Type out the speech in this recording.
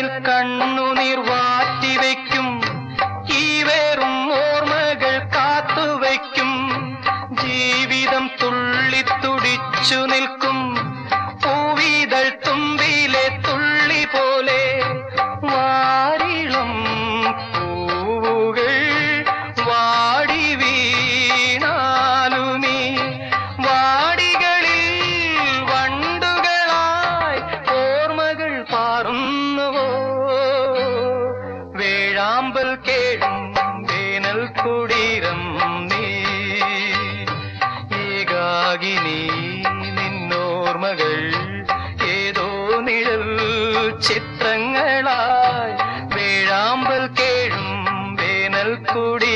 കനിൽ കണ്ണുനീർ വാറ്റിവെക്കും ഈ വേറും ഓർമ്മകൾ കാത്തുവയ്ക്കും ജീവിതം തുള്ളിത്തുടിച്ചു നിൽക്കും പൂവിതൾ തുമ്പിലെ തുള്ളി പോലെ വാരിളം പൂവുകൾ വാടി വീണാലുമീ വാടികളിൽ വണ്ടുകളായി ഓർമ്മകൾ പാറുന്നുവോ വേഴാമ്പൽ കേഴും വേനൽ കുടീരം നീ ഏകാകിനി നിന്നോർമ്മകൾ ഏതോ നിഴൽ ചിത്രങ്ങളായി വേഴാമ്പൽ കേഴും വേനൽ കുടി